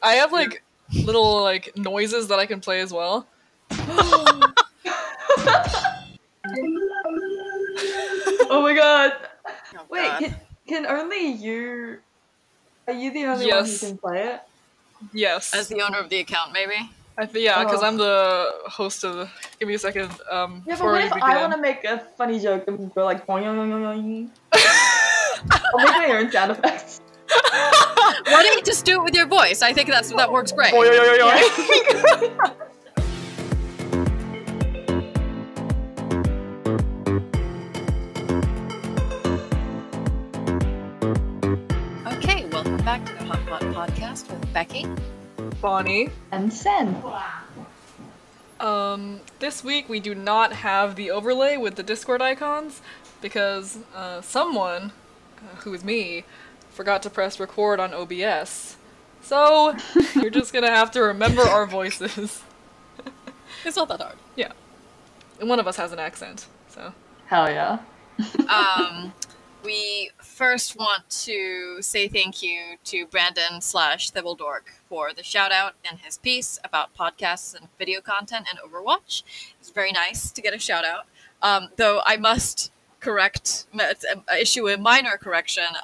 I have like little like noises that I can play as well. Oh my god. Oh, Wait, God. can only you... Are you the only one who Yes. can play it? Yes. As the owner of the account, maybe? Yeah, because Oh. I'm the host of the... Give me a second. Yeah, but before what we if begin. I want to make a funny joke and go like boing, boing, boing, boing. I'll make my own sound effects. Why don't you just do it with your voice? I think that works great. Okay, welcome back to the Hot Pot Podcast with Becky. Bonnie. And Sen. This week we do not have the overlay with the Discord icons because someone, who is me, forgot to press record on OBS. So you're just gonna have to remember our voices. It's not that hard. Yeah. And one of us has an accent, so. Hell yeah. We first want to say thank you to Brandon/Thibaldork for the shout out in his piece about podcasts and video content and Overwatch. It's very nice to get a shout out. Though I must issue a minor correction.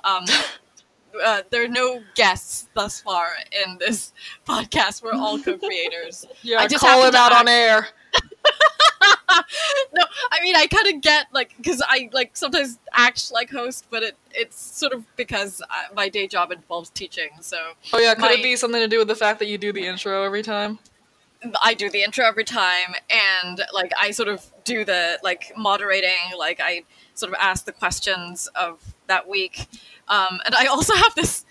There are no guests thus far in this podcast. We're all co-creators. Yeah, I just call happened him to out on air. No, I mean I kind of get because I sometimes act like host, but it's sort of because my day job involves teaching. So Oh yeah, could it be something to do with the fact that you do the intro every time? I do the intro every time, and I sort of do the moderating. I sort of ask the questions of that week. And I also have this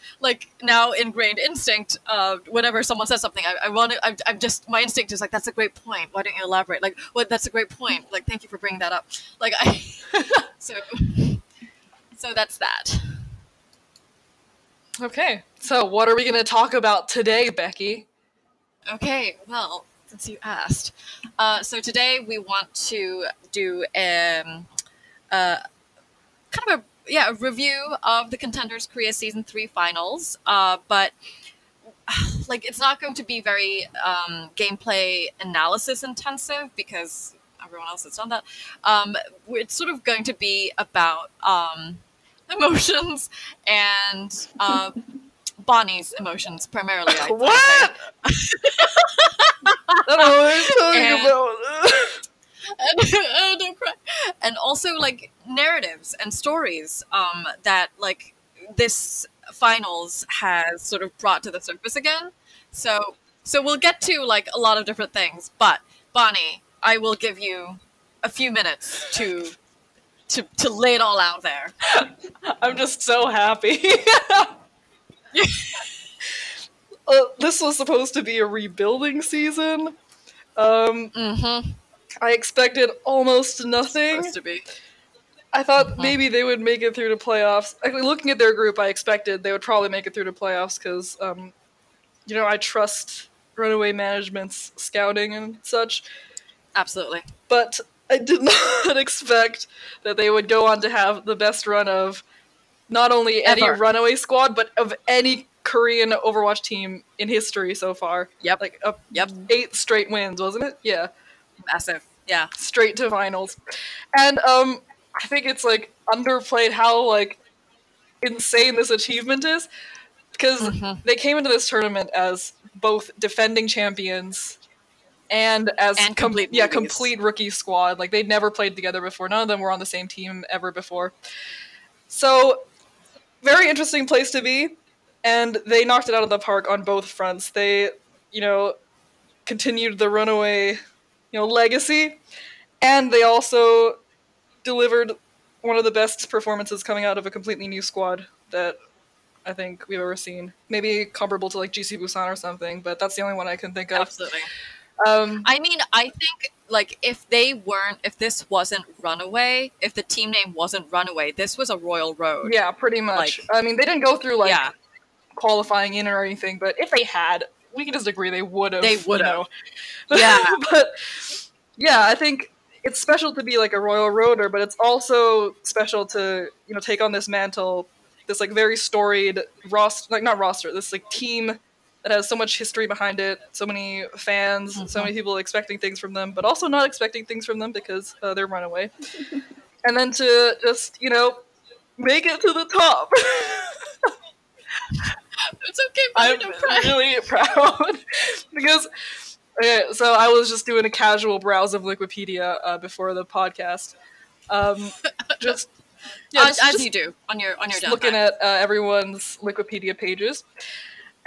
now ingrained instinct whenever someone says something, I'm just, my instinct is that's a great point. Why don't you elaborate? That's a great point. Thank you for bringing that up. So that's that. Okay, so what are we going to talk about today, Becky? Okay, well, since you asked. So today we want to do kind of a review of the Contenders Korea Season 3 finals, but it's not going to be very gameplay analysis intensive because everyone else has done that. It's sort of going to be about emotions and Bonnie's emotions primarily. What? I don't know what you're talking about. Don't cry. And also narratives and stories that this finals has sort of brought to the surface again. So we'll get to a lot of different things, but Bonnie, I will give you a few minutes to lay it all out there. I'm just so happy. This was supposed to be a rebuilding season. I expected almost nothing. Supposed to be. I thought maybe they would make it through to playoffs. Actually, looking at their group, I expected they would probably make it through to playoffs because, I trust Runaway management's scouting and such. Absolutely. But I did not expect that they would go on to have the best run of not only any Runaway squad, but of any Korean Overwatch team in history so far. Yep. 8 straight wins, wasn't it? Yeah. Massive. Yeah. Straight to finals. And I think it's underplayed how insane this achievement is, because they came into this tournament as both defending champions and as complete rookie squad. They'd never played together before. None of them were on the same team ever before. So very interesting place to be, and they knocked it out of the park on both fronts. They, continued the Runaway legacy, and they also delivered one of the best performances coming out of a completely new squad that I think we've ever seen. Maybe comparable to GC Busan or something, but that's the only one I can think of. Absolutely. I mean, I think if this wasn't Runaway, if the team name wasn't Runaway, this was a Royal Road. Yeah, pretty much. I mean, they didn't go through qualifying in or anything, but if they had, we can just agree they would have. They would have. Yeah. But yeah, I think it's special to be a Royal Roader, but it's also special to, take on this mantle, this very storied roster, not roster, this team that has so much history behind it, so many fans, so many people expecting things from them, but also not expecting things from them because they're Runaway. And then to just, make it to the top. It's okay, I'm don't cry. really proud because so I was just doing a casual browse of Wikipedia before the podcast. Just as you do on your downtime. Looking at everyone's Wikipedia pages,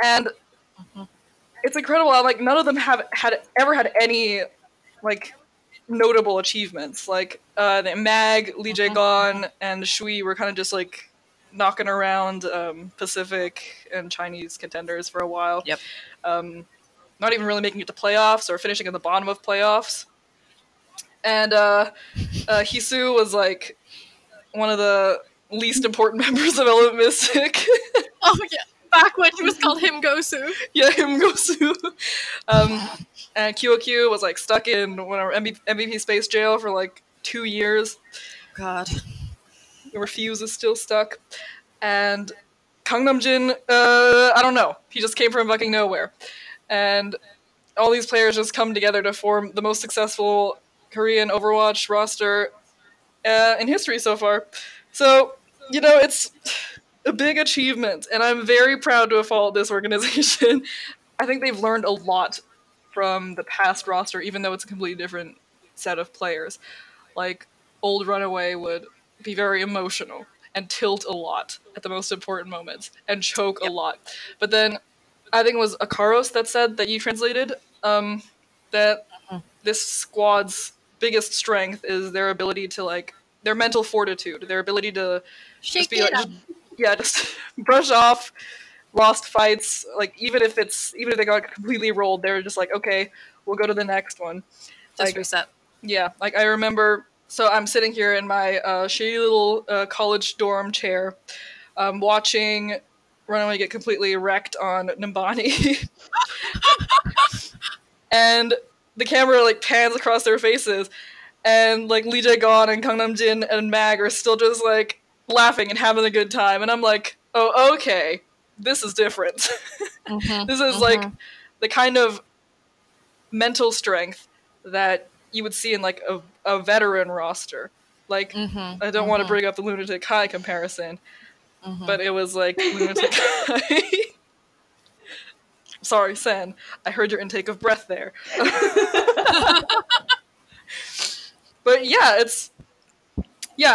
and it's incredible. I'm like, none of them have ever had any like notable achievements. Like the Mag, Lee Jae-gon, and Shui were kind of just like knocking around Pacific and Chinese contenders for a while. Yep. Not even really making it to playoffs or finishing at the bottom of playoffs. And Hisu was like one of the least important members of Element Mystic. Oh yeah, back when he was called Him Gosu. Yeah, Him Gosu. And QOQ was like stuck in whatever MVP space jail for like 2 years. God. Refuse is still stuck. And Kang Namjin, I don't know. He just came from fucking nowhere. And all these players just come together to form the most successful Korean Overwatch roster in history so far. So, it's a big achievement, and I'm very proud to have followed this organization. I think they've learned a lot from the past roster, even though it's a completely different set of players. Like, old Runaway would be very emotional and tilt a lot at the most important moments and choke a lot. But then I think it was Akaros that said that you translated that this squad's biggest strength is their ability to like their mental fortitude, their ability to just brush off lost fights. Like even if they got completely rolled, they're just like, okay, we'll go to the next one. Just reset. Yeah, like I remember. So I'm sitting here in my shitty little college dorm chair, watching Runaway get completely wrecked on Nimbani. And the camera like pans across their faces, and like Lee Jae-gon and Kang Namjin and Mag are still just like laughing and having a good time. And I'm like, oh, okay, this is different. This is like the kind of mental strength that you would see in like a veteran roster. Like, I don't want to bring up the Lunatic High comparison, but it was like Lunatic High. Sorry, Sen. I heard your intake of breath there. But yeah,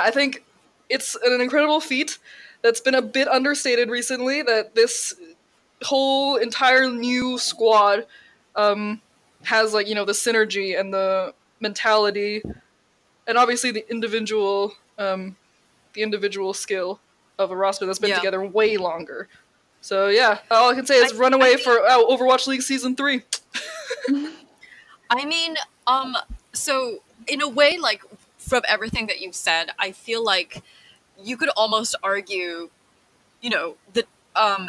I think it's an incredible feat that's been a bit understated recently, that this whole entire new squad has like, the synergy and the mentality and obviously the individual skill of a roster that's been together way longer. So yeah, all I can say is Runaway for Overwatch League Season 3. I mean, so in a way, like, from everything that you've said, I feel like you could almost argue, that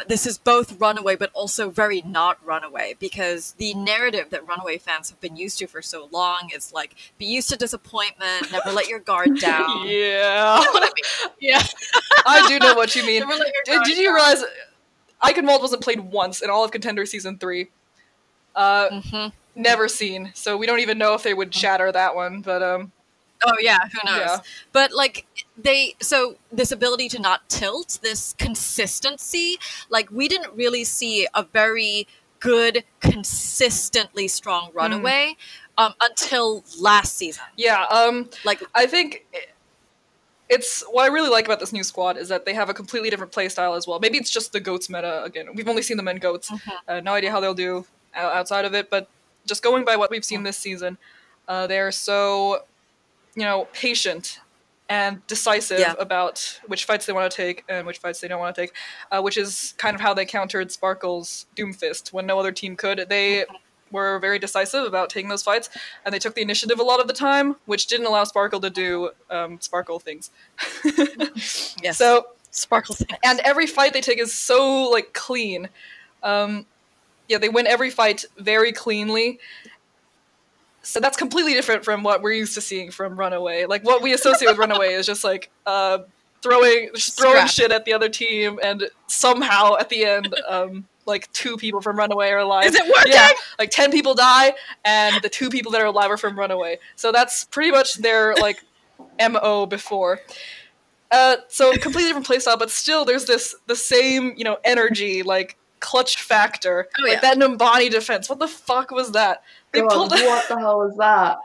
this is both Runaway but also very not Runaway, because the narrative that Runaway fans have been used to for so long is like, be used to disappointment, never let your guard down. Yeah. You know what I mean? Yeah. I do know what you mean. Never let your guard Did you realize Eichenwald wasn't played once in all of Contender Season 3? Never seen, so we don't even know if they would shatter that one, but oh yeah, who knows? Yeah. But like so this ability to not tilt, this consistency, like we didn't really see a very good, consistently strong Runaway until last season. Yeah, like I think it's what I really like about this new squad is that they have a completely different playstyle as well. Maybe it's just the GOATS meta again. We've only seen them in GOATS. No idea how they'll do outside of it, but just going by what we've seen this season, they're so, patient and decisive about which fights they want to take and which fights they don't want to take, which is kind of how they countered Sparkle's Doomfist when no other team could. They were very decisive about taking those fights, and they took the initiative a lot of the time, which didn't allow Sparkle to do Sparkle things. Yes. So Sparkle things. And every fight they take is so like clean. They win every fight very cleanly. So that's completely different from what we're used to seeing from Runaway. Like what we associate with Runaway is just like throwing shit at the other team, and somehow at the end like 2 people from Runaway are alive. Is it working? Yeah, like 10 people die, and the 2 people that are alive are from Runaway. So that's pretty much their like MO before. So completely different playstyle, but still there's the same, you know, energy, like clutch factor. Oh, like yeah. that Numbani defense. What the fuck was that? They God, pulled what the hell was that?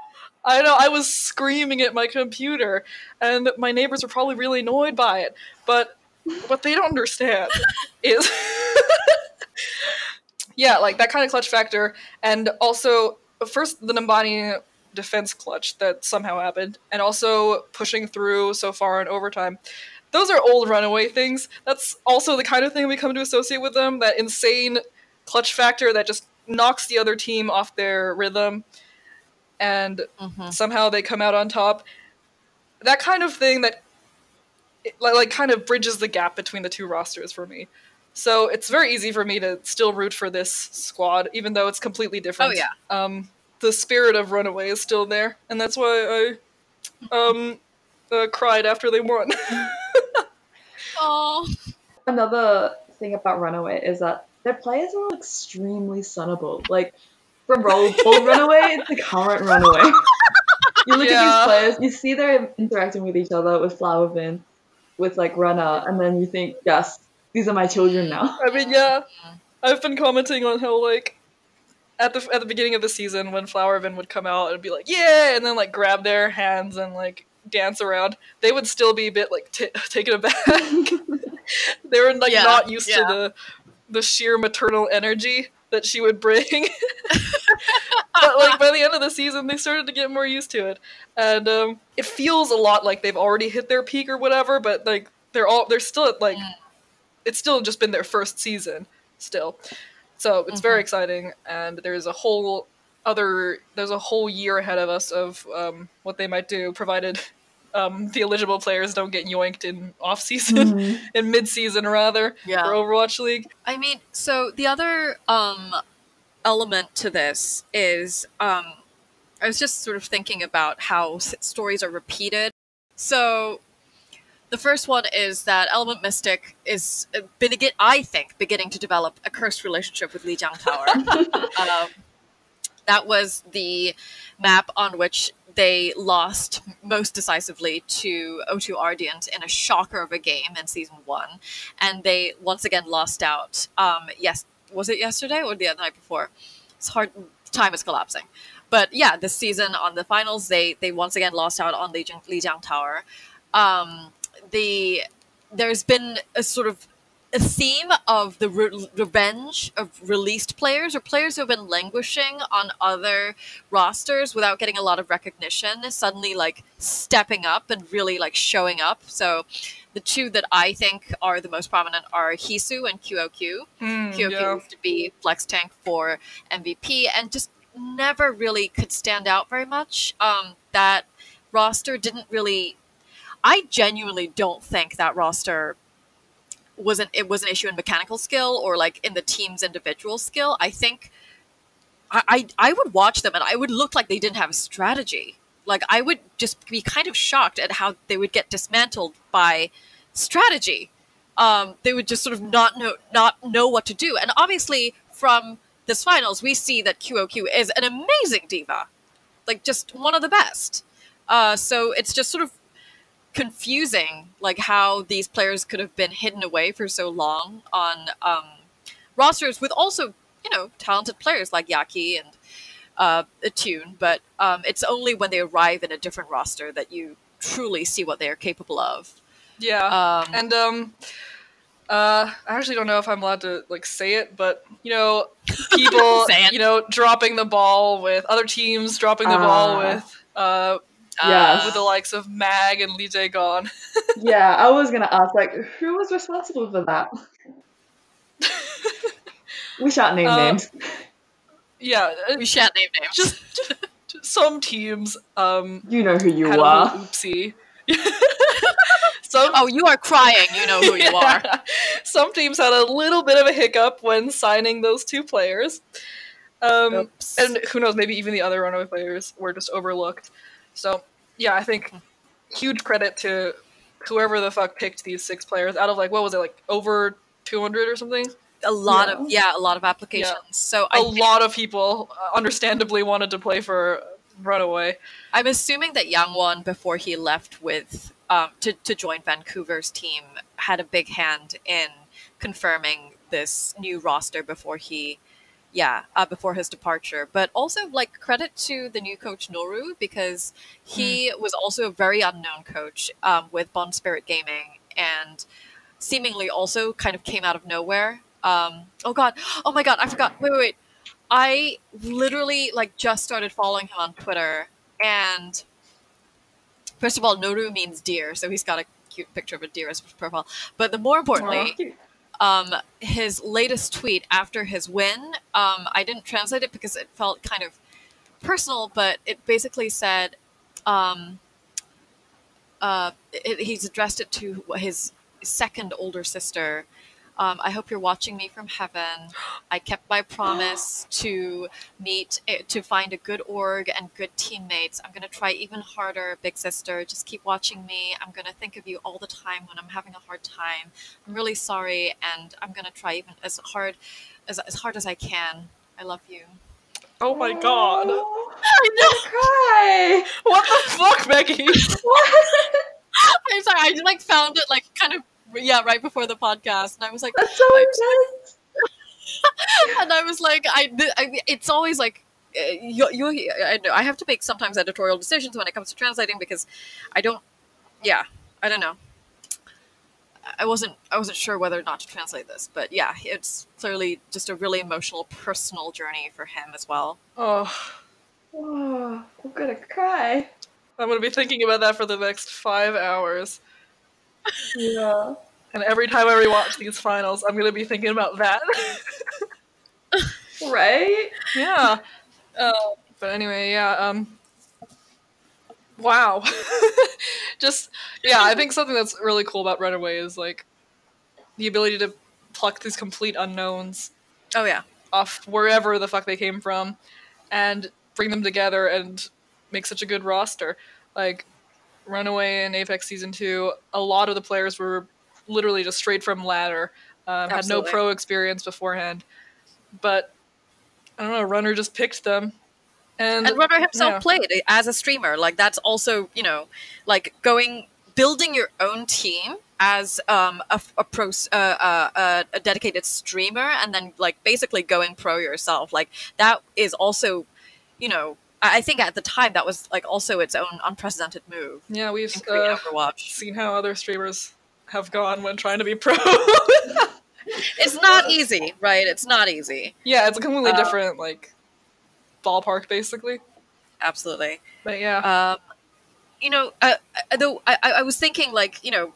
I know, I was screaming at my computer, and my neighbors were probably really annoyed by it. But what they don't understand is yeah, like that kind of clutch factor, and also first the Numbani defense clutch that somehow happened, and also pushing through so far in overtime. Those are old Runaway things. That's also the kind of thing we come to associate with them, that insane clutch factor that just knocks the other team off their rhythm, and somehow they come out on top. That kind of thing that like kind of bridges the gap between the 2 rosters for me. So it's very easy for me to still root for this squad, even though it's completely different. Oh, yeah. The spirit of Runaway is still there, and that's why I cried after they won. Oh. Another thing about Runaway is that their players are extremely sunnable. Like, from old Runaway to current Runaway. You look at these players, you see they're interacting with each other, with Flowervin, with like Runner, and then you think, yes, these are my children now. I mean, yeah, I've been commenting on how like at the beginning of the season when Flowervin would come out and be like, yeah, and then like grab their hands and like dance around, they would still be a bit like taken aback. They were like not used to the sheer maternal energy that she would bring. But like by the end of the season, they started to get more used to it, and it feels a lot like they've already hit their peak or whatever. But like they're still at like it's still just been their first season still, so it's very exciting. And there's a whole year ahead of us of what they might do, provided the eligible players don't get yoinked in off season, in mid season rather, for Overwatch League. I mean, so the other element to this is I was just sort of thinking about how stories are repeated. So the first one is that Element Mystic is I think beginning to develop a cursed relationship with Lijiang Tower. That was the map on which they lost most decisively to O2 Ardent in a shocker of a game in Season 1. And they once again lost out. Was it yesterday or the other night before? It's hard. Time is collapsing. But yeah, this season on the finals, they once again lost out on Lijiang Tower. There's been a sort of a theme of the revenge of released players, or players who have been languishing on other rosters without getting a lot of recognition, suddenly like stepping up and really like showing up. So the 2 that I think are the most prominent are Hisu and QOQ. QOQ used to be flex tank for MVP and just never really could stand out very much. That roster didn't really... I genuinely don't think that roster was an issue in mechanical skill or like in the team's individual skill. I think I would watch them and I would look like they didn't have a strategy. Like I would just be kind of shocked at how they would get dismantled by strategy. They would just sort of not know what to do. And obviously from this finals, we see that QOQ is an amazing diva, like just one of the best. So it's just sort of confusing, like how these players could have been hidden away for so long on rosters with also, you know, talented players like Yaki and Attune, but it's only when they arrive in a different roster that you truly see what they are capable of. Yeah, I actually don't know if I'm allowed to like say it, but you know, people, you know, dropping the ball with other teams, dropping the ball with with the likes of Mag and Lee Jae-gon. Yeah, I was gonna ask, like, who was responsible for that? We shan't name names. Yeah, we shan't name names. Just some teams. You know who you had are. A oopsie. Oh, you are crying. You know who you are. Some teams had a little bit of a hiccup when signing those 2 players. And who knows, maybe even the other Runaway players were just overlooked. So, yeah, I think huge credit to whoever the fuck picked these 6 players out of, like, what was it, like, over 200 or something? a lot of applications. Yeah. So a lot of people understandably wanted to play for Runaway. I'm assuming that Yang before he left with to join Vancouver's team, had a big hand in confirming this new roster before before his departure. But also, like, credit to the new coach Noru, because he was also a very unknown coach with Bond Spirit Gaming, and seemingly also kind of came out of nowhere. Oh my god, I forgot. Wait. I literally just started following him on Twitter, and first of all, Noru means deer, so he's got a cute picture of a deer as his profile. But the more importantly, his latest tweet after his win, I didn't translate it because it felt kind of personal, but it basically said, he's addressed it to his second older sister. I hope you're watching me from heaven. I kept my promise to find a good org and good teammates. I'm going to try even harder, big sister. Just keep watching me. I'm going to think of you all the time when I'm having a hard time. I'm really sorry, and I'm going to try even as hard as I can. I love you. Oh my god. I know. Cry. What the fuck, Becky? What? I'm sorry. I found it kind of right before the podcast, and I was like, that's so intense. And I was like, it's always like I have to make sometimes editorial decisions when it comes to translating, because I don't know. I wasn't sure whether or not to translate this, but yeah, it's clearly just a really emotional, personal journey for him as well. Oh, I'm gonna cry. I'm gonna be thinking about that for the next 5 hours. Yeah. And every time I rewatch these finals, I'm gonna be thinking about that. Right? Yeah. But anyway, yeah. Wow. I think something that's really cool about Runaway is the ability to pluck these complete unknowns. Oh yeah. Off wherever the fuck they came from, and bring them together and make such a good roster. Like Runaway in Apex Season 2, a lot of the players were literally just straight from ladder, had no pro experience beforehand, but I don't know, Runner just picked them. And Runner himself played as a streamer. That's also, building your own team as a dedicated streamer, and then basically going pro yourself. That is also, I think at the time that was also its own unprecedented move. Yeah, we've Overwatch. Seen how other streamers have gone when trying to be pro. It's not easy, right? It's not easy. Yeah, it's a completely different ballpark, basically. Absolutely. But yeah. Though I was thinking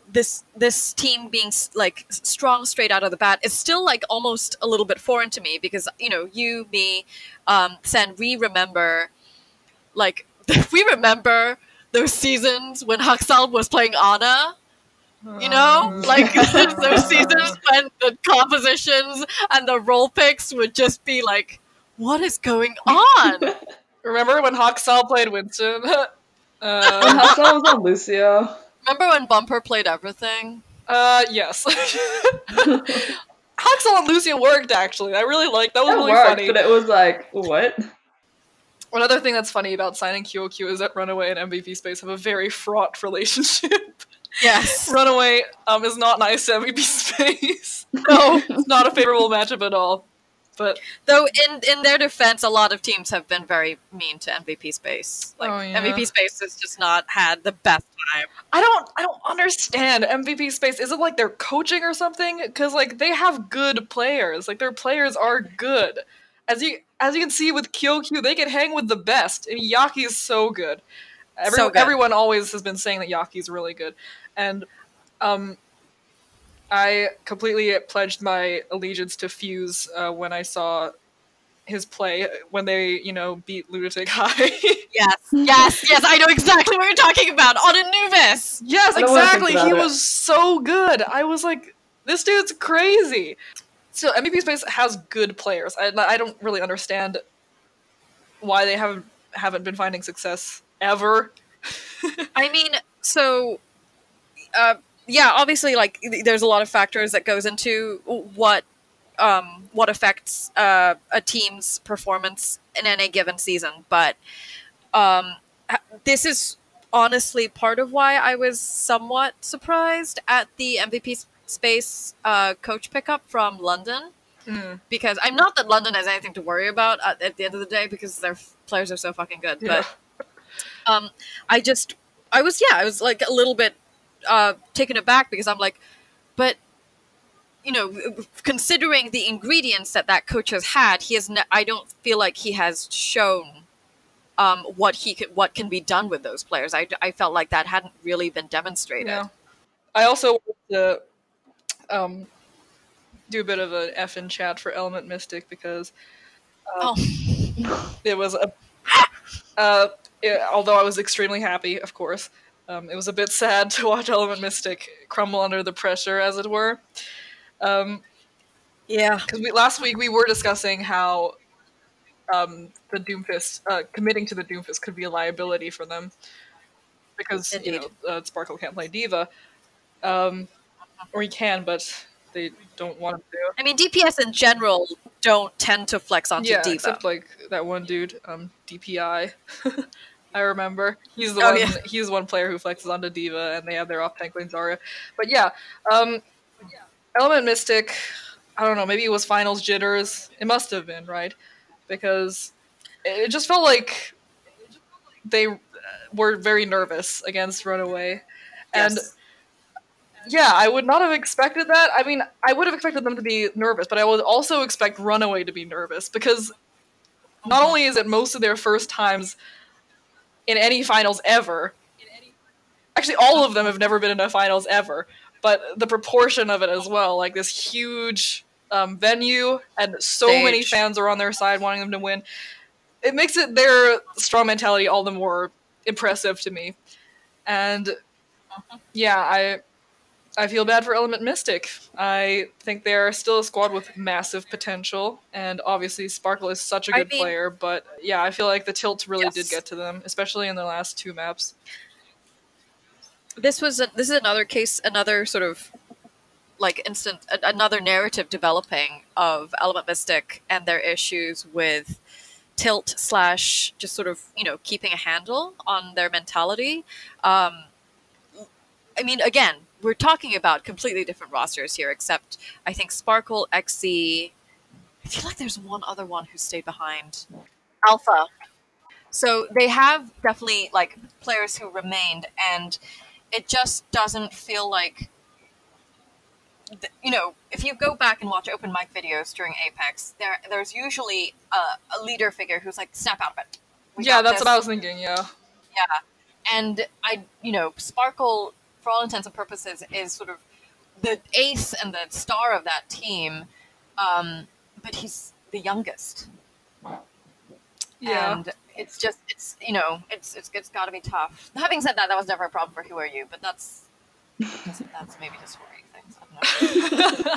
this team being strong straight out of the bat is still almost a little bit foreign to me, because you, me, Sen, we remember those seasons when Haksal was playing Ana. Those seasons when the compositions and the role picks would just be what is going on? Remember when Haksal played Winston? Haksal was on Lucio. Remember when Bumper played everything? Yes. Haksal and Lucio worked, actually. I really liked that. Was really funny. But it was what? Another thing that's funny about signing QOQ is that Runaway and MVP Space have a very fraught relationship. Yes. Runaway is not nice to MVP Space. No, it's not a favorable matchup at all. But though in their defense, a lot of teams have been very mean to MVP Space. MVP Space has just not had the best time. I don't understand MVP Space. Is it they're coaching or something? Because they have good players. Their players are good. As you can see with QOQ, they can hang with the best. And Yaki is so good. Everyone always has been saying that Yaki's really good. And I completely pledged my allegiance to Fuse when I saw his play when they, beat Lunatic High. Yes, I know exactly what you're talking about. On Anubis! Yes, exactly. He was so good. I was like, this dude's crazy. So MVP Space has good players. I don't really understand why they haven't been finding success ever. I mean, so obviously there's a lot of factors that goes into what what affects a team's performance in any given season, but this is honestly part of why I was somewhat surprised at the MVP space coach pickup from London. Because I'm not that London has anything to worry about at the end of the day, because their players are so fucking good. Yeah. But I was like a little bit taken aback, because I'm like, but you know, considering the ingredients that coach has had, I don't feel like he has shown what can be done with those players. I felt like that hadn't really been demonstrated. Yeah. I also want to do a bit of an F in chat for Element Mystic, because it was although I was extremely happy, of course, it was a bit sad to watch Element Mystic crumble under the pressure, as it were. Yeah, because last week we were discussing how the Doomfist committing to the Doomfist could be a liability for them, because Sparkle can't play Diva, or he can, but they don't want him to. I mean, DPS in general don't tend to flex onto Diva. Except like that one dude, DPI. I remember he's the one. Yeah. He's one player who flexes onto Diva, and they have their off tank lane Zarya. But yeah, Element Mystic. I don't know. Maybe it was finals jitters. It must have been, right? Because it just felt like they were very nervous against Runaway, and yeah, I would not have expected that. I mean, I would have expected them to be nervous, but I would also expect Runaway to be nervous, because not only is it most of their first times in any finals ever, actually all of them have never been in a finals ever, but the proportion of it as well, like this huge venue and so many fans are on their side wanting them to win, it makes their strong mentality all the more impressive to me. And yeah, I feel bad for Element Mystic. I think they're still a squad with massive potential, and obviously Sparkle is such a good player, but yeah, I feel like the tilt really did get to them, especially in the last two maps. This is another case, another sort of like another narrative developing of Element Mystic and their issues with tilt / just sort of, keeping a handle on their mentality. I mean, again, we're talking about completely different rosters here, except I think Sparkle, XC, I feel like there's one other one who stayed behind. Alpha. So they have definitely like players who remained, and it just doesn't feel like, if you go back and watch open mic videos during Apex, there's usually a leader figure who's like, snap out of it. Yeah, that's what I was thinking, yeah. Yeah. And Sparkle, for all intents and purposes, is sort of the ace and the star of that team, but he's the youngest. Yeah. And it's got to be tough. Having said that, that was never a problem for Who Are You, but that's maybe just worrying things. I don't know.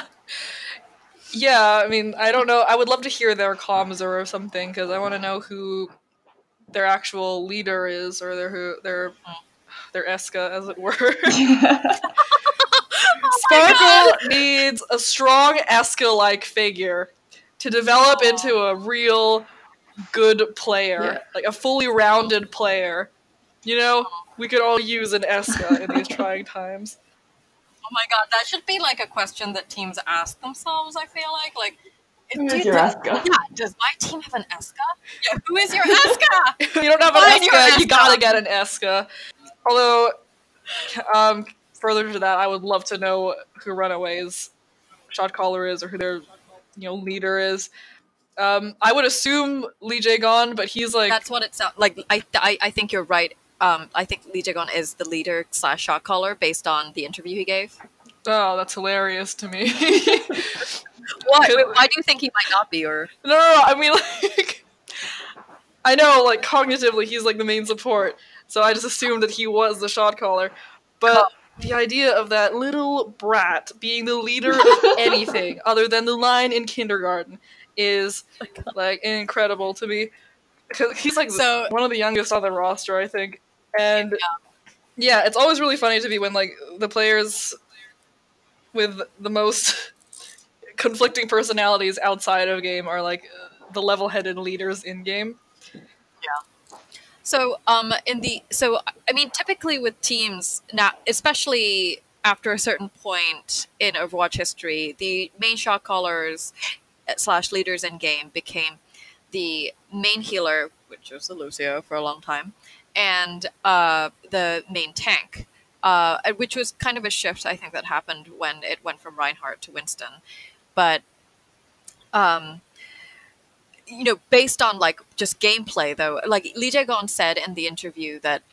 Yeah, I mean, I don't know. I would love to hear their comms or something, because I want to know who their actual leader is, or their Eska, as it were. Sparkle needs a strong Eska-like figure to develop into a real good player, like a fully rounded player. We could all use an Eska in these trying times. Oh my god, that should be like a question that teams ask themselves, I feel like. Who is your Eska? Yeah, does my team have an Eska? Yeah, who is your Eska? If you don't have an Eska, you gotta get an Eska. Although, further to that, I would love to know who Runaway's shot caller is, or who their leader is. I would assume Lee Jae-gon, but he's like... That's what it sounds like. I think you're right. I think Lee Jae-gon is the leader / shot caller based on the interview he gave. Oh, that's hilarious to me. Why do you think he might not be? Or no, I mean, like, I know, like, cognitively he's like the main support, so I just assumed that he was the shot caller. But the idea of that little brat being the leader of anything other than the line in kindergarten is like incredible to me. He's like one of the youngest on the roster, I think. And yeah, it's always really funny to me when like the players with the most conflicting personalities outside of game are like the level-headed leaders in game. So, I mean, typically with teams now, especially after a certain point in Overwatch history, the main shot callers / leaders in game became the main healer, which was the Lucio for a long time, and the main tank, which was kind of a shift I think that happened when it went from Reinhardt to Winston, but. Based on like just gameplay though, like Lee Jae-gon said in the interview that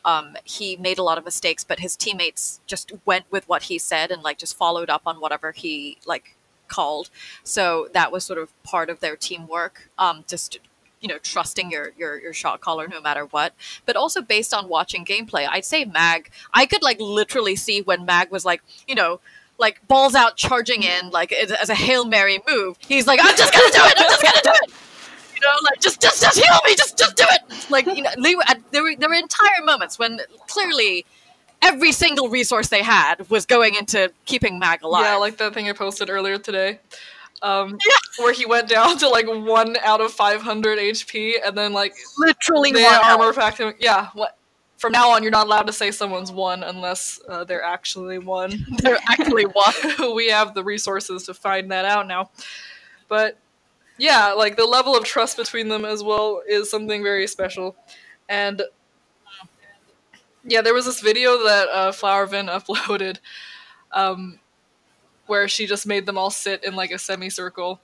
he made a lot of mistakes, but his teammates just went with what he said and like just followed up on whatever he like called. So that was sort of part of their teamwork. Just trusting your shot caller no matter what. But also based on watching gameplay, I'd say Mag. I could like literally see when Mag was like like balls out charging in like as a Hail Mary move. He's like, I'm just gonna do it. I'm just gonna do it. Like just heal me, just do it. Like there were entire moments when clearly every single resource they had was going into keeping Mag alive. Yeah, like that thing I posted earlier today, where he went down to like 1 out of 500 HP, and then like literally they one armor packed him. Yeah, what? From now on, you're not allowed to say someone's one unless they're actually one. They're actually one. We have the resources to find that out now, but. Yeah, like the level of trust between them as well is something very special. And yeah, there was this video that Flowervin uploaded where she just made them all sit in like a semicircle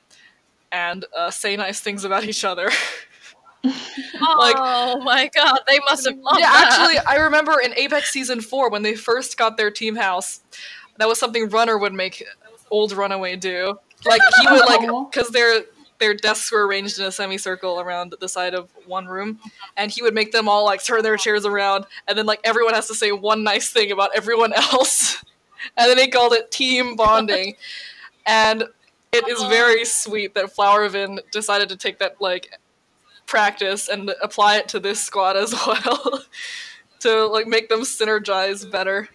and say nice things about each other. Oh my god, they must have loved that. Actually, I remember in Apex Season 4 when they first got their team house, that was something Runner would make old Runaway do. Like, he would like, because their desks were arranged in a semicircle around the side of one room, and he would make them all like turn their chairs around, and then like everyone has to say one nice thing about everyone else, and then he called it team bonding. And it is very sweet that Flowervin decided to take that like practice and apply it to this squad as well to like make them synergize better.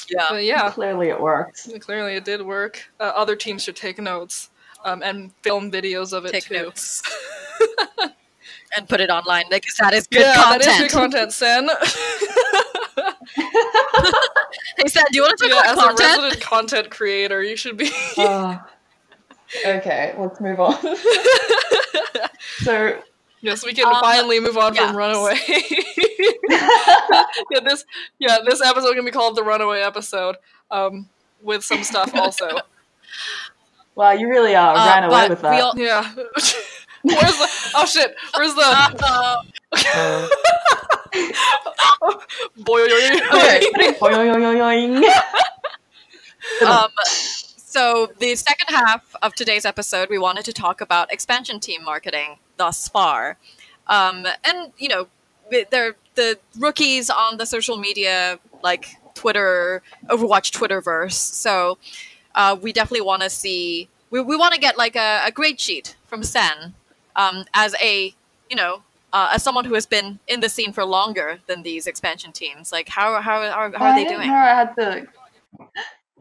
Yeah, clearly it worked. Clearly it did work. Other teams should take notes. And film videos of it take too. Notes. And put it online because that is good content. That is good content, Sen. Hey, Sen, do you want to talk about content? As a resident content creator, you should be. Okay, let's move on. So yes, we can finally move on from Runaway. This episode can be called the Runaway episode, with some stuff also. Wow, you really ran away with that. Yeah. Where's the? Oh shit! Where's the? So the second half of today's episode, we wanted to talk about expansion team marketing thus far, and they're the rookies on the social media like Twitter, Overwatch Twitterverse. So. We definitely want to see. We want to get like a grade sheet from Sen, as as someone who has been in the scene for longer than these expansion teams. Like how are they doing? I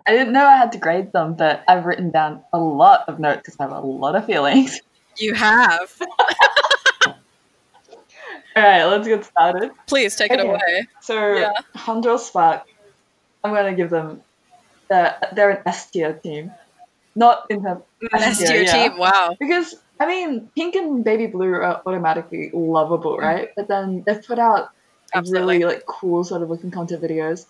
didn't know I had to grade them, but I've written down a lot of notes because I have a lot of feelings. You have. All right, let's get started. Please take it away. So Hunter Spark, I'm gonna give them. They're an S tier team, not in the S tier team. Wow. Because I mean, Pink and Baby Blue are automatically lovable, right? But then they've put out really like cool sort of looking content videos,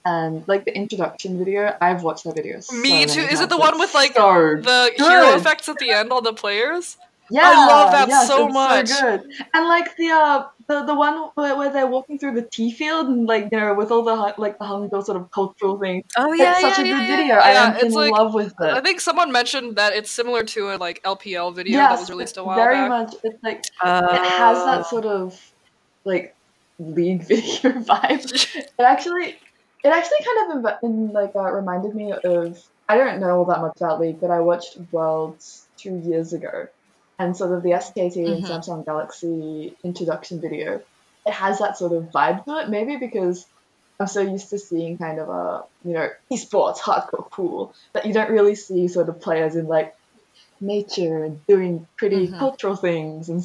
and like the introduction video. I've watched that video. Me too. Is it the one with like the hero effects at the end on the players? Yeah, I love that so much. So good. And like the one where they're walking through the tea field and like with all the the Hangzhou sort of cultural things. Oh yeah, it's such a good video. I am in love with it. I think someone mentioned that it's similar to a like LPL video that was released a while back. Very much. It's like it has that sort of like League video vibe. It actually kind of reminded me of. I don't know all that much about League, but I watched Worlds 2 years ago. And sort of the SKT and Samsung Galaxy introduction video, it has that sort of vibe to it. Maybe because I'm so used to seeing kind of a, esports hardcore pool that you don't really see sort of players in like nature and doing pretty cultural things and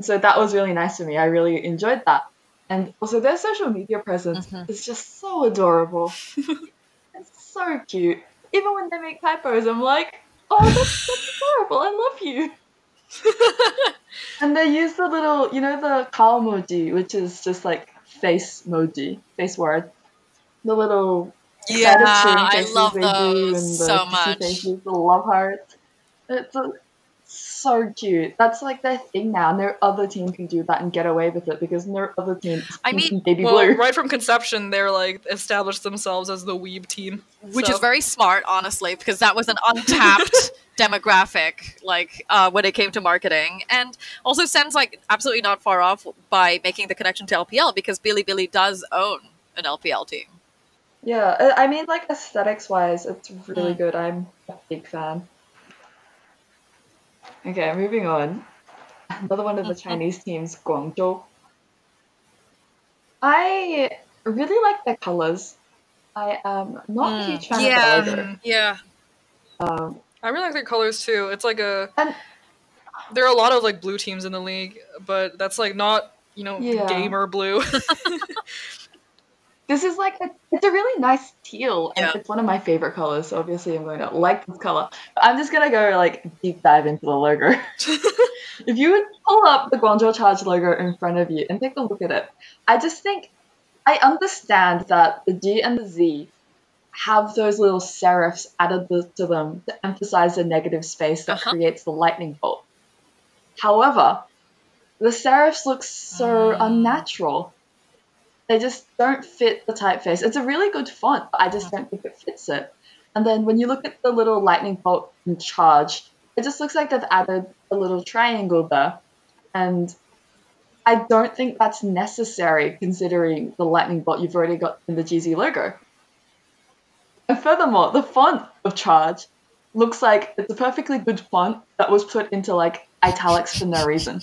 so that was really nice for me. I really enjoyed that. And also their social media presence is just so adorable. It's so cute. Even when they make typos, I'm like, oh, that's adorable. I love you. And they use the little, the cow emoji, which is just like face emoji, face word. The little excited cheering I faces love they do, those and the so kissy much. faces, the love hearts. It's so cute. That's like their thing now. No other team can do that and get away with it because no other team is pink and baby blue. Right from conception, they're like established themselves as the weeb team, which is very smart, honestly, because that was an untapped demographic, like when it came to marketing, and also Sen's like absolutely not far off by making the connection to LPL because Bilibili does own an LPL team. Yeah, I mean, like aesthetics wise, it's really good. I'm a big fan. Okay, moving on. Another one of the Chinese teams, Guangzhou. I really like their colors. I am not a huge fan of their logo. Yeah. I really like their colors too. It's like And there are a lot of like blue teams in the league, but that's like not, gamer blue. this is like it's a really nice teal, and it's one of my favorite colors. So obviously, I'm going to like this color. But I'm just gonna go like deep dive into the logo. If you would pull up the Guangzhou Charge logo in front of you and take a look at it, I just think I understand that the G and the Z have those little serifs added to them to emphasize the negative space that creates the lightning bolt. However, the serifs look so unnatural. They just don't fit the typeface. It's a really good font, but I just don't think it fits it. And then when you look at the little lightning bolt in Charge, it just looks like they've added a little triangle there. And I don't think that's necessary considering the lightning bolt you've already got in the GZ logo. And furthermore, the font of Charge looks like it's a perfectly good font that was put into like italics for no reason.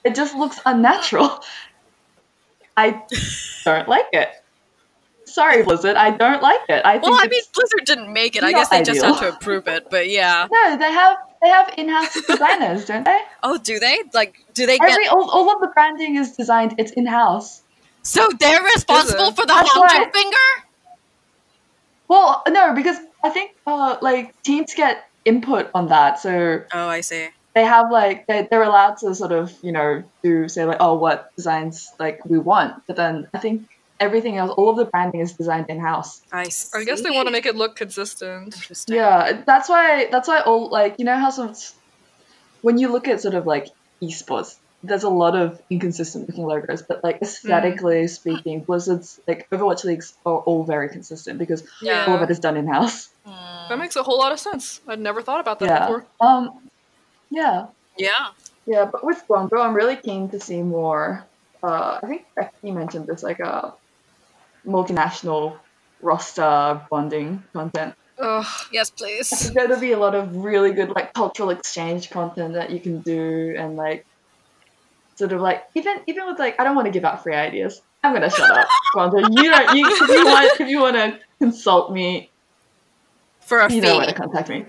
It just looks unnatural. I don't like it. Sorry, Blizzard, I don't like it. I mean, Blizzard didn't make it. I guess they just had to approve it, but yeah. No, they have in-house designers, don't they? Oh, do they? Like, do they get... All of the branding is designed, it's in-house. So they're responsible for the Hangzhou finger? Well, no, because I think, teams get input on that, so... Oh, I see. They have, they're allowed to sort of, do, say, what designs, we want. But then I think everything else, all of the branding is designed in-house. I see. I guess they want to make it look consistent. Interesting. Yeah, that's why all, how when you look at sort of, esports, there's a lot of inconsistent looking logos, but, aesthetically speaking, Blizzard's, Overwatch leagues are all very consistent because all of it is done in-house. That makes a whole lot of sense. I'd never thought about that before. Yeah. Yeah. Yeah, but with Guangzhou, I'm really keen to see more. I think you mentioned this, a multinational roster bonding content. Yes, please. There's going to be a lot of really good, cultural exchange content that you can do, and sort of even with I don't want to give out free ideas. I'm gonna shut up, Guangzhou. If you want to consult me for a fee, you know where to contact me.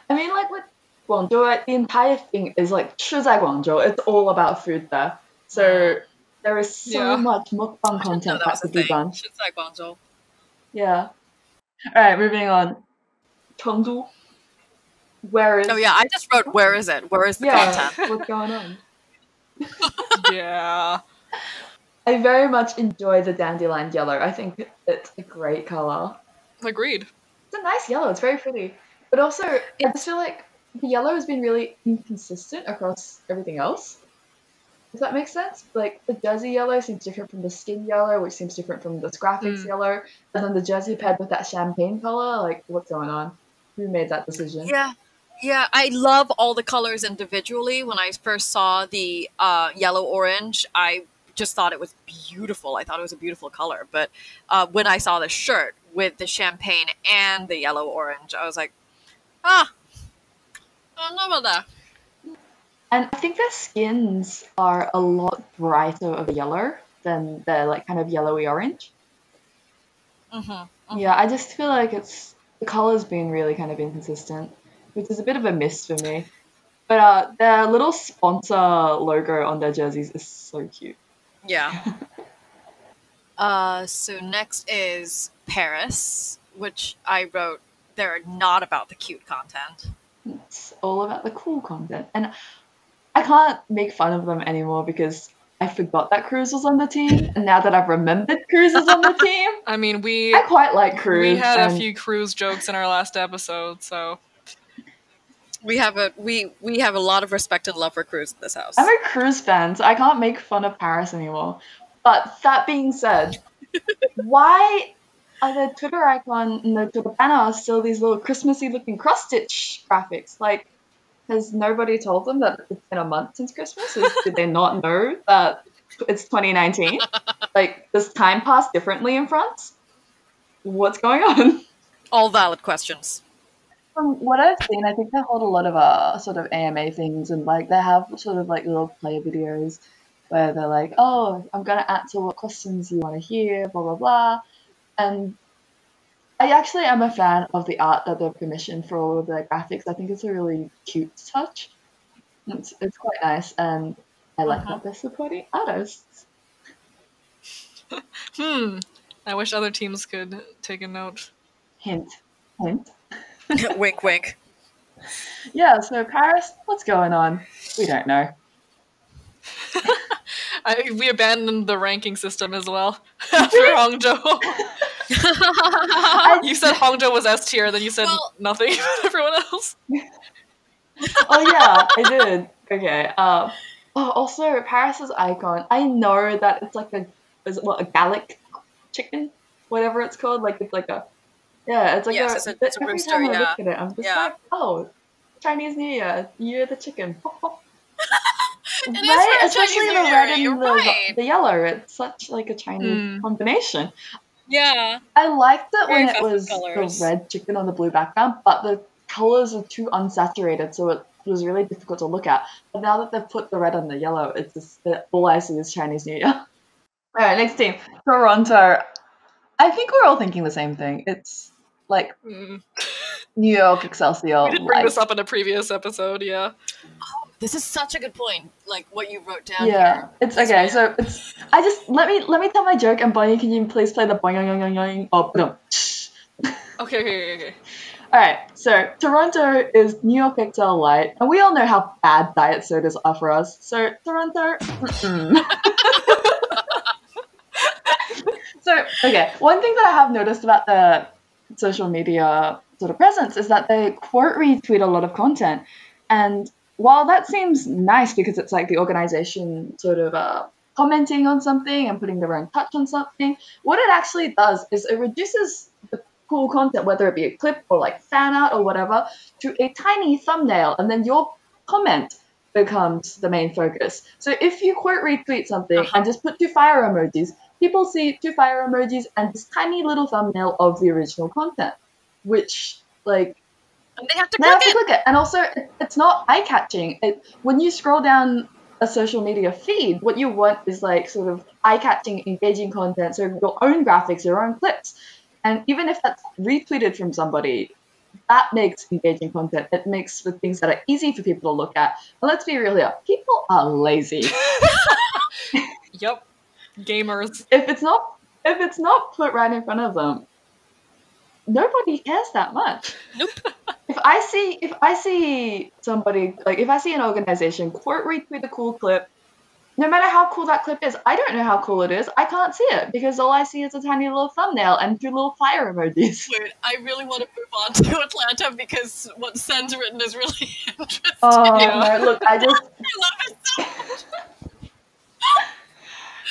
I mean, with Guangzhou, the entire thing is 吃在Guangzhou. It's all about food there. So there is so much mukbang content that could be done. 吃在Guangzhou. Yeah. All right, moving on. Chengdu. Where is? Oh yeah, I just wrote where is it? Where is the content? What's going on? Yeah. I very much enjoy the dandelion yellow. I think it's a great color. Agreed. It's a nice yellow. It's very pretty. But also, I just feel like the yellow has been really inconsistent across everything else. Does that make sense? The jersey yellow seems different from the skin yellow, which seems different from the graphics yellow. And then the jersey paired with that champagne color, what's going on? Who made that decision? Yeah, I love all the colors individually. When I first saw the yellow-orange, I just thought it was beautiful. I thought it was a beautiful color. But when I saw the shirt with the champagne and the yellow-orange, I was like, I don't know about that. And I think their skins are a lot brighter of a yellow than their like kind of yellowy orange. Yeah, I just feel like the color's been really kind of inconsistent, which is a bit of a miss for me. But their little sponsor logo on their jerseys is so cute. Yeah. So next is Paris, which I wrote, they're not about the cute content. It's all about the cool content. And I can't make fun of them anymore because I forgot that Cruz was on the team. And now that I've remembered Cruz is on the team, I mean, I quite like Cruz. we had a few Cruz jokes in our last episode, so we have a lot of respect and love for Cruz in this house. I'm a Cruz fan, so I can't make fun of Paris anymore. But that being said, why are the Twitter icon and the Twitter banner still these little Christmassy looking cross stitch graphics? Like, has nobody told them that it's been a month since Christmas? Did they not know that it's 2019? Like, does time pass differently in France? What's going on? All valid questions. From what I've seen, I think they hold a lot of sort of AMA things, and like they have sort of like little player videos where they're like, "Oh, I'm gonna answer what questions you want to hear," blah blah blah. And I actually am a fan of the art that they've commissioned for all of their graphics. I think it's a really cute touch. It's quite nice, and I like that they're supporting artists. I wish other teams could take a note. Hint, hint. Wink, wink. Yeah, so Paris, what's going on? We don't know. We abandoned the ranking system as well after Hangzhou. You said Hangzhou was S tier, then you said nothing about everyone else. Oh yeah, I did. Okay. Also Paris's icon. I know that it's like a Gallic chicken, whatever it's called. Like it's like a it's like it's a every rooster. time I look at it, I'm just Yeah. like, oh, Chinese New Year, Year of the Chicken. It is Right? for Especially Chinese the New Year, red and you're right. the yellow. It's such like a Chinese combination. Yeah. I liked it Very when it festive was colours. the red chicken on the blue background, but the colors are too unsaturated, so it was really difficult to look at. But now that they've put the red on the yellow, it's just all I see is Chinese New Year. All right, next team, Toronto. I think we're all thinking the same thing. It's like New York Excelsior. We did bring this up in a previous episode, yeah. This is such a good point. Like what you wrote down Yeah, here. it's okay. So it's. I just let me tell my joke, and Bonnie, can you please play the boing boing boing boing? Oh, no. Okay. All right. So Toronto is New York XL Light, and we all know how bad diet sodas are for us. So Toronto. So okay, one thing that I have noticed about the social media sort of presence is that they quote retweet a lot of content, and while that seems nice because it's like the organization sort of commenting on something and putting their own touch on something, what it actually does is it reduces the cool content, whether it be a clip or like fan art or whatever, to a tiny thumbnail, and then your comment becomes the main focus. So if you quote retweet something and just put 2 fire emojis, people see 2 fire emojis and this tiny little thumbnail of the original content, which like and they have to click it. And also, it's not eye-catching. When you scroll down a social media feed, what you want is like sort of eye-catching, engaging content, so your own graphics, your own clips. And even if that's retweeted from somebody, that makes engaging content. It makes the things that are easy for people to look at. And let's be real here, people are lazy. Yep. Gamers. If it's not put right in front of them, nobody cares that much. Nope. If I see somebody, like if I see an organization quote retweet a cool clip, no matter how cool that clip is, I don't know how cool it is. I can't see it because all I see is a tiny little thumbnail and 2 little fire emojis. Wait, I really want to move on to Atlanta because what Sen's written is really interesting. Oh no, look, I just I love it so much.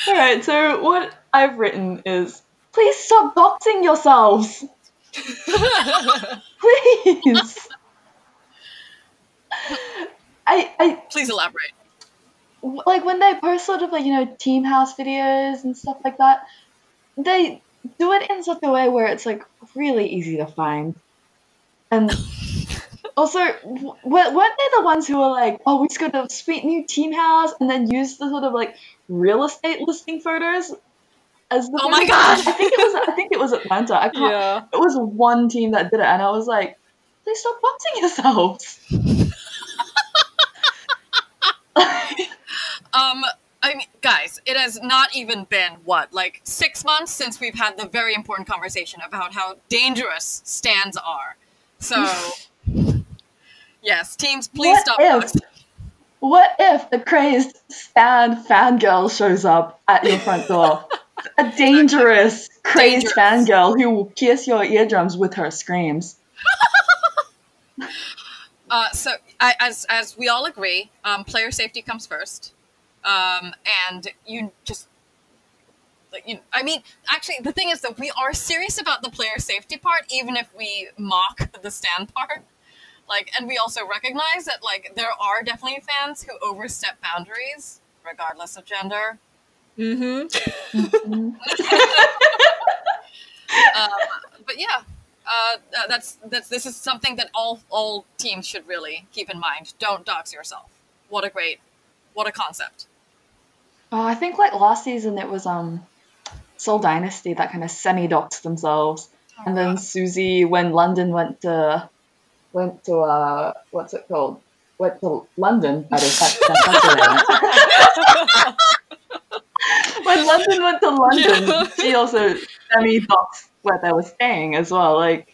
Alright, so what I've written is, please stop doxing yourselves. Please. I Please elaborate. like when they post sort of like, team house videos and stuff like that, they do it in such a way where it's like really easy to find. And Also, weren't they the ones who were like, oh, we just got a sweet new team house, and then use the sort of like real estate listing photos as the Oh my photos? God! I think it was Atlanta. I can't. Yeah. It was one team that did it, and I was like, please stop boxing yourselves. I mean, guys, it has not even been, what, like 6 months since we've had the very important conversation about how dangerous stands are. So, yes, teams, please stop boxing. What if the crazed Stan fangirl shows up at your front door? A dangerous, crazed fangirl who will pierce your eardrums with her screams. So, as we all agree, player safety comes first. And you just, I mean, actually, the thing is that we are serious about the player safety part, even if we mock the stand part. Like, and we also recognize that, like, there are definitely fans who overstep boundaries, regardless of gender. Mm-hmm. But yeah, this is something that all teams should really keep in mind. Don't dox yourself. What a concept. Oh, I think like last season it was Seoul Dynasty that kind of semi-doxed themselves, and then Susie when London went to what's it called? Went to London. That's what I meant. When London went to London, she also semi-doxed where they were staying as well. Like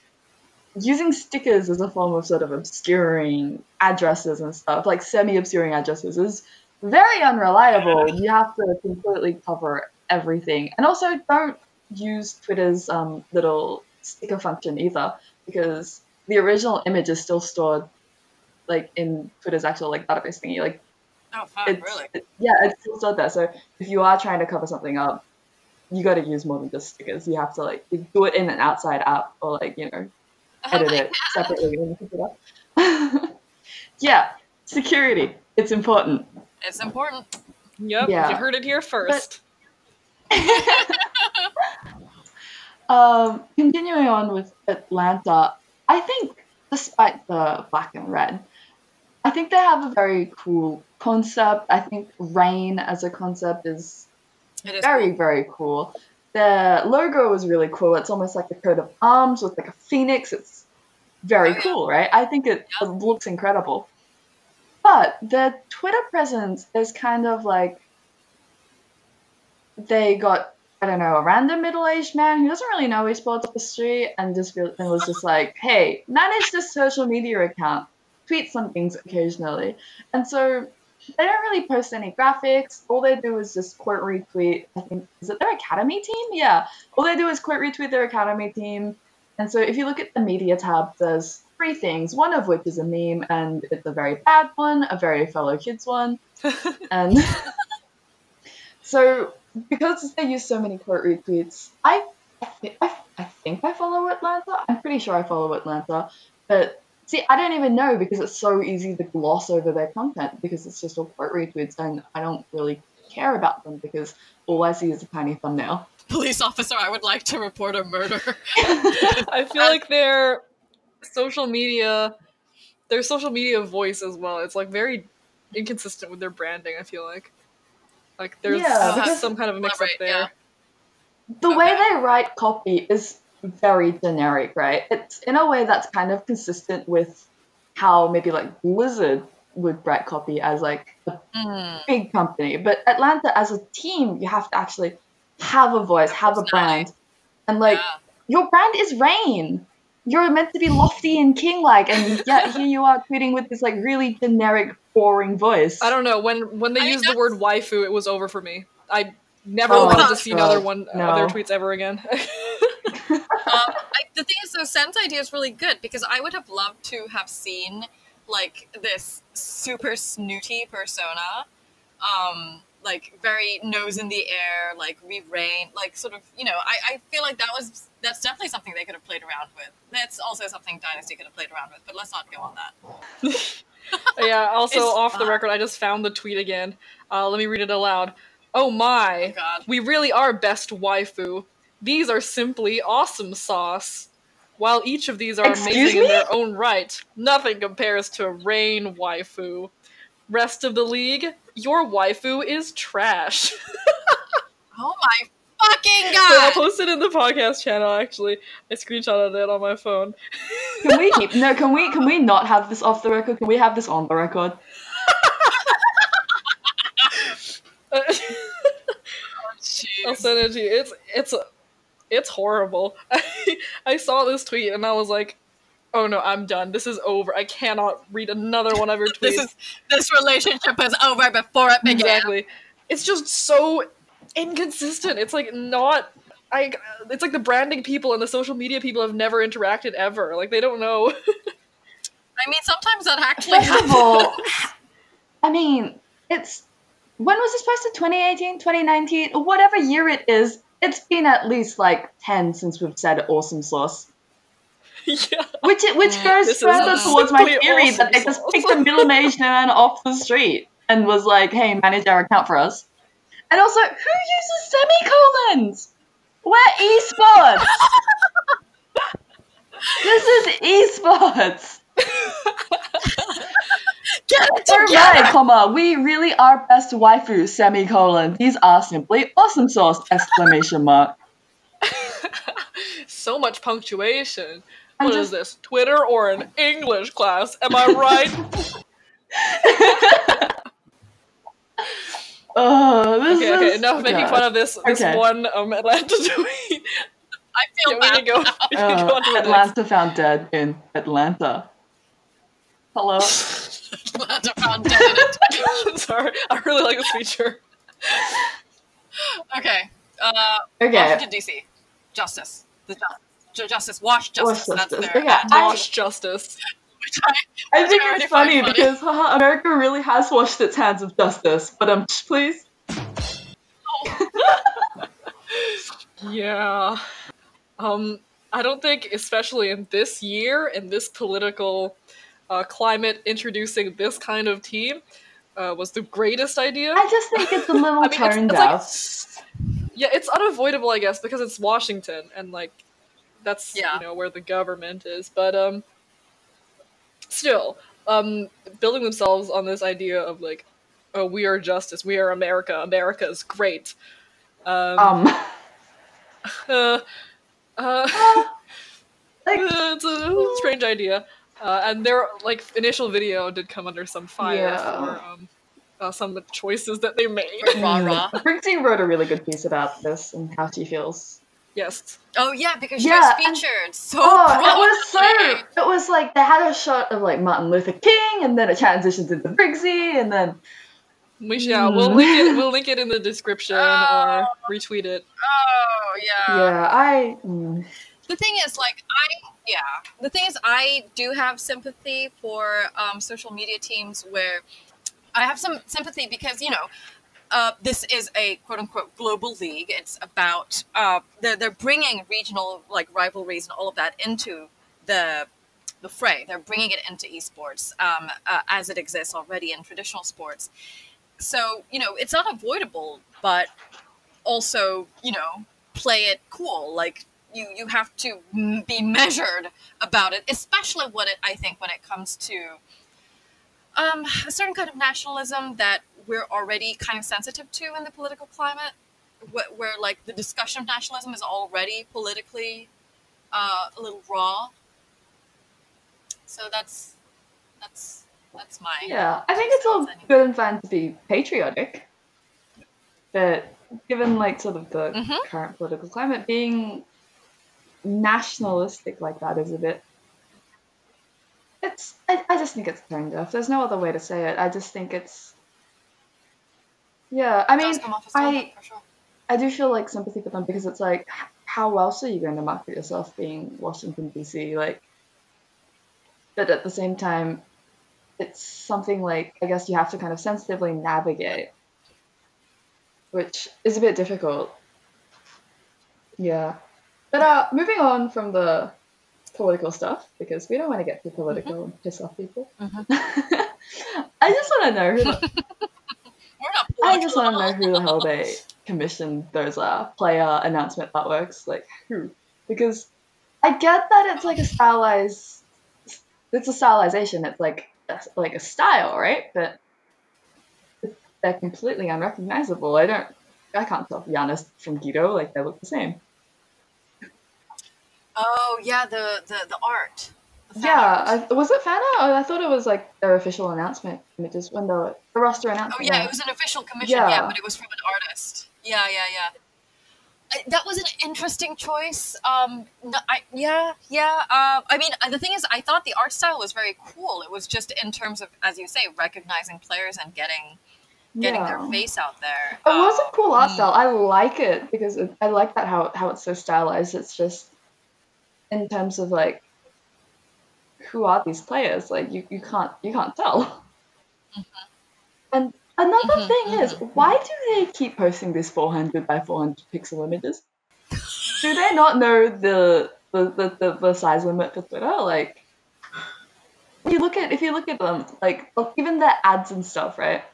using stickers as a form of sort of obscuring addresses and stuff, like semi-obscuring addresses, is very unreliable. You have to completely cover everything. And also don't use Twitter's little sticker function either, because the original image is still stored like in Twitter's actual like database thingy. Like Oh, fuck, really? it's still stored there. So if you are trying to cover something up, you got to use more than just stickers. You have to like do it in an outside app or like edit it separately when you pick it up. Yeah, security. It's important. It's important. Yep, Yeah. you heard it here first. Continuing on with Atlanta, I think despite the black and red, I think they have a very cool concept. I think rain as a concept is very, cool. very cool. The logo is really cool. It's almost like a coat of arms with like a phoenix. It's very cool, right? I think it looks incredible. But their Twitter presence is kind of like they got, I don't know, a random middle-aged man who doesn't really know esports off the street and was just like, hey, manage this social media account, tweet some things occasionally. And so they don't really post any graphics. All they do is just quote retweet. I think, is it their academy team? Yeah. All they do is quote retweet their academy team. And so if you look at the media tab, there's 3 things, one of which is a meme, and it's a very bad one, a very fellow kids one. And so because they use so many quote retweets, I think I follow Atlanta. I'm pretty sure I follow Atlanta. But see, I don't even know because it's so easy to gloss over their content because it's just all quote retweets and I don't really care about them because all I see is a tiny thumbnail. Police officer, I would like to report a murder. I feel like their social media voice as well, it's like very inconsistent with their branding, I feel like. Like there's some kind of mix up there. Yeah. The way they write copy is very generic, right? It's in a way that's kind of consistent with how maybe like Blizzard would write copy as like a big company. But Atlanta as a team, you have to actually have a voice, have a brand. And like your brand is Rain. You're meant to be lofty and king-like, and yet here you are tweeting with this like really generic, boring voice. I don't know. When they used the word waifu, it was over for me. I never wanted to see another one of their tweets ever again. The thing is, though, Sen's idea is really good because I would have loved to have seen like this super snooty persona, like very nose in the air, like re-rain, like sort of, I feel like that's definitely something they could have played around with. That's also something Dynasty could have played around with, but let's not go on that. Yeah, also off the record, I just found the tweet again. Let me read it aloud. Oh my, we really are best waifu. These are simply awesome sauce. While each of these are amazing in their own right, nothing compares to Rain waifu. Rest of the league, your waifu is trash. Oh my fucking god! Wait, I'll post it in the podcast channel, actually. I screenshotted it on my phone. Can we not have this off the record? Can we have this on the record? I'll send it to you. It's horrible. I saw this tweet and I was like, oh no, I'm done. This is over. I cannot read another one of your tweets. This relationship is over before it began. Exactly. It's just so inconsistent. It's like it's like the branding people and the social media people have never interacted ever. Like, they don't know. I mean, sometimes that actually happens. First of all, I mean, when was this posted? 2018, 2019, whatever year it is, it's been at least like 10 since we've said awesome sauce. Yeah. Which goes further towards my theory awesome that they just picked a middle-aged man off the street and was like, hey, manage our account for us. And also, who uses semicolons? We're esports! This is esports! Get it together! Alright, comma, we really are best waifu, semicolon. These are simply awesome sauce, exclamation mark. So much punctuation. What is this, Twitter or an English class? Am I right? Okay, enough making fun of this one Atlanta tweet. I feel bad. We can go on to Atlanta found dead in Atlanta. Hello? Atlanta found dead in it. Sorry, I really like this feature. Okay. Washington, D.C. Justice. Justice. Wash justice. That's their Wash justice. I think it's funny because America really has washed its hands of justice. But please. Yeah. I don't think, especially in this year, in this political climate, introducing this kind of team was the greatest idea. I just think it's a little turned out. Yeah, it's unavoidable, I guess, because it's Washington, and like that's where the government is. But still, building themselves on this idea of like, oh, we are justice, we are America, America is great. It's a strange idea, and their like initial video did come under some fire for some of the choices that they made. Brixie wrote a really good piece about this and how she feels. Yes. Oh yeah, because she was featured it was like they had a shot of like Martin Luther King, and then it transitions into Brixie, and then we'll link it in the description or retweet it. Oh yeah. The thing is, I do have sympathy for social media teams where I have some sympathy because, this is a quote-unquote global league. It's about they're bringing regional like rivalries and all of that into the fray. They're bringing it into esports as it exists already in traditional sports. So, it's unavoidable, but also, play it cool. Like, you have to be measured about it, especially I think when it comes to a certain kind of nationalism that we're already kind of sensitive to in the political climate, where like the discussion of nationalism is already politically a little raw. So that's my I think it's all good and fine to be patriotic, but given like sort of the current political climate, being nationalistic like that is a bit. I just think it's tone deaf. There's no other way to say it. I just think it's. Yeah, I mean, I do feel like sympathy for them because it's like, how else are you going to market yourself being Washington DC? Like, but at the same time, it's something like I guess you have to kind of sensitively navigate, which is a bit difficult. Yeah, but moving on from the political stuff because we don't want to get too political and piss off people. I just want to know who the hell they commissioned those player announcement artworks. Like who? Because I get that it's like a stylized. It's a stylization. It's like a style, right? But they're completely unrecognizable. I can't tell Giannis from Guido. Like, they look the same. Oh yeah, the art. Yeah, was it fan art? I thought it was like their official announcement images when the roster announcement. Oh yeah, it was an official commission. Yeah, but it was from an artist. Yeah. That was an interesting choice. I mean, the thing is, I thought the art style was very cool. It was just in terms of, as you say, recognizing players and getting their face out there. It was a cool art style. I like it because I like that how it's so stylized. It's just in terms of like, who are these players? Like, you can't tell. And another thing is, why do they keep posting these 400 by 400 pixel images? Do they not know the size limit for Twitter? Like, if you look at them, like even their ads and stuff, right?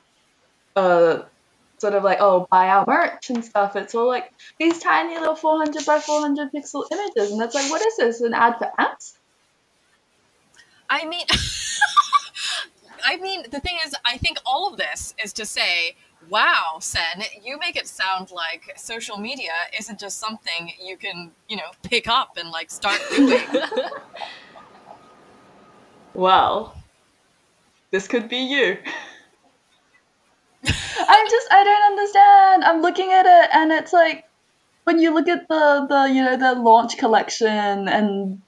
Sort of like, oh, buy our merch and stuff. It's all like these tiny little 400 by 400 pixel images, and it's like, what is this? An ad for ants? I mean, the thing is, I think all of this is to say, wow, Sen, you make it sound like social media isn't just something you can, pick up and like start doing. Well, this could be you. I don't understand. I'm looking at it and it's like, when you look at the launch collection, and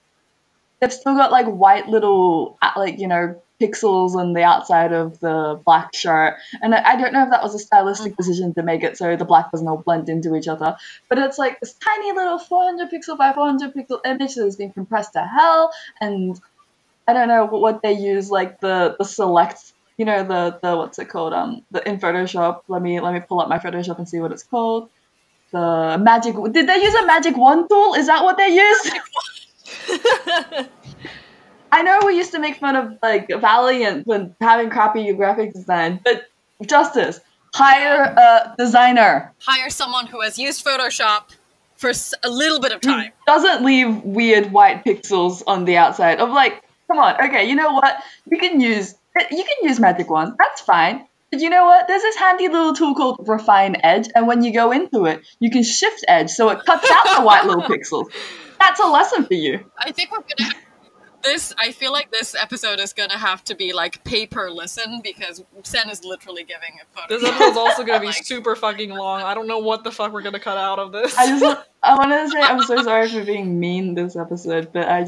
they've still got like white little pixels on the outside of the black shirt, and I don't know if that was a stylistic decision to make it so the black doesn't all blend into each other, but it's like this tiny little 400 pixel by 400 pixel image that has been compressed to hell, and I don't know what they use, like the select, the what's it called, the in Photoshop. Let me pull up my Photoshop and see what it's called. The magic. Did they use a magic wand tool? Is that what they used? I know we used to make fun of like Valiant when having crappy graphic design, but Justice, hire a designer. Hire someone who has used Photoshop for a little bit of time. Doesn't leave weird white pixels on the outside. Of like, come on, okay, you know what? You can use magic wand. That's fine. But you know what? There's this handy little tool called Refine Edge, and when you go into it, you can shift edge so it cuts out the white little pixels. That's a lesson for you. I think we're gonna I feel like this episode is gonna have to be like pay per listen, because Sen is literally giving a photo. This episode's also gonna be super fucking long. I don't know what the fuck we're gonna cut out of this. I want to say I'm so sorry for being mean this episode, but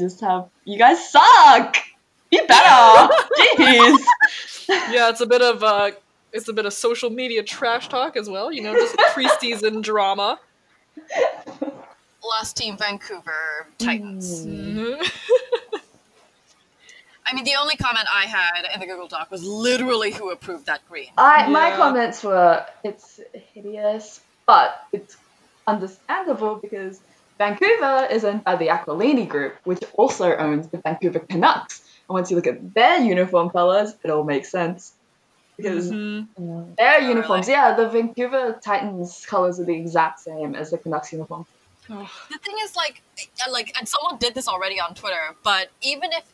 you guys suck! Be better! Jeez! Yeah, it's a bit of social media trash talk as well, just pre-season drama. Last Team Vancouver Titans. I mean, the only comment I had in the Google Doc was literally who approved that green. My comments were, it's hideous, but it's understandable because Vancouver is owned by the Aquilini Group, which also owns the Vancouver Canucks. And once you look at their uniform colors, it all makes sense. Because their uniforms, the Vancouver Titans colors are the exact same as the Canucks uniform. The thing is, like, and someone did this already on Twitter, but even if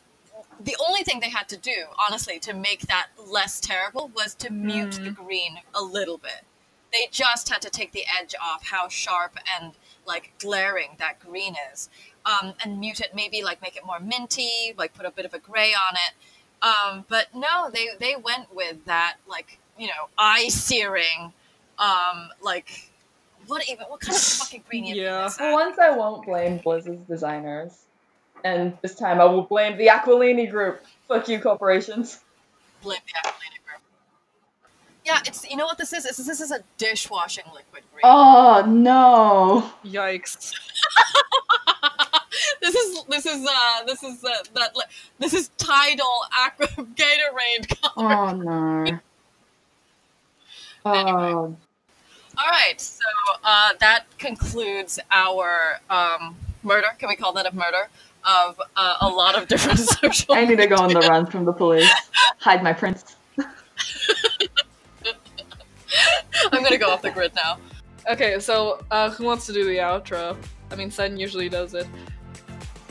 the only thing they had to do, honestly, to make that less terrible was to mute the green a little bit. They just had to take the edge off how sharp and, like, glaring that green is. And mute it, maybe, like, make it more minty, like, put a bit of a gray on it. But no, they went with that, like, eye-searing, like, what kind of fucking green is that? For once I won't blame Blizzard's designers. And this time I will blame the Aquilini Group. Fuck you, corporations. Blame the Aquilini Group. Yeah, you know what this is? This is a dishwashing liquid green. Oh, no. Yikes. This is Tidal Gatorade color. Oh, no. Anyway. All right, so that concludes our murder. Can we call that a murder? Of a lot of different social I need to go on the run from the police. Hide my prints. I'm gonna go off the grid now. Okay, so who wants to do the outro? I mean, Sen usually does it.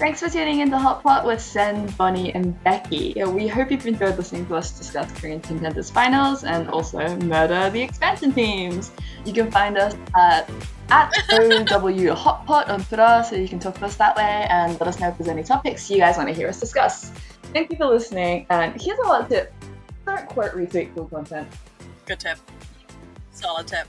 Thanks for tuning in to Hot Pot with Sen, Bonnie, and Becky. Yeah, we hope you've enjoyed listening to us discuss Korean Contenders Finals and also murder the expansion teams. You can find us at OW Hot Pot on Twitter, so you can talk to us that way and let us know if there's any topics you guys want to hear us discuss. Thank you for listening, and here's a hot tip. Don't quote retweet cool content. Good tip. Solid tip.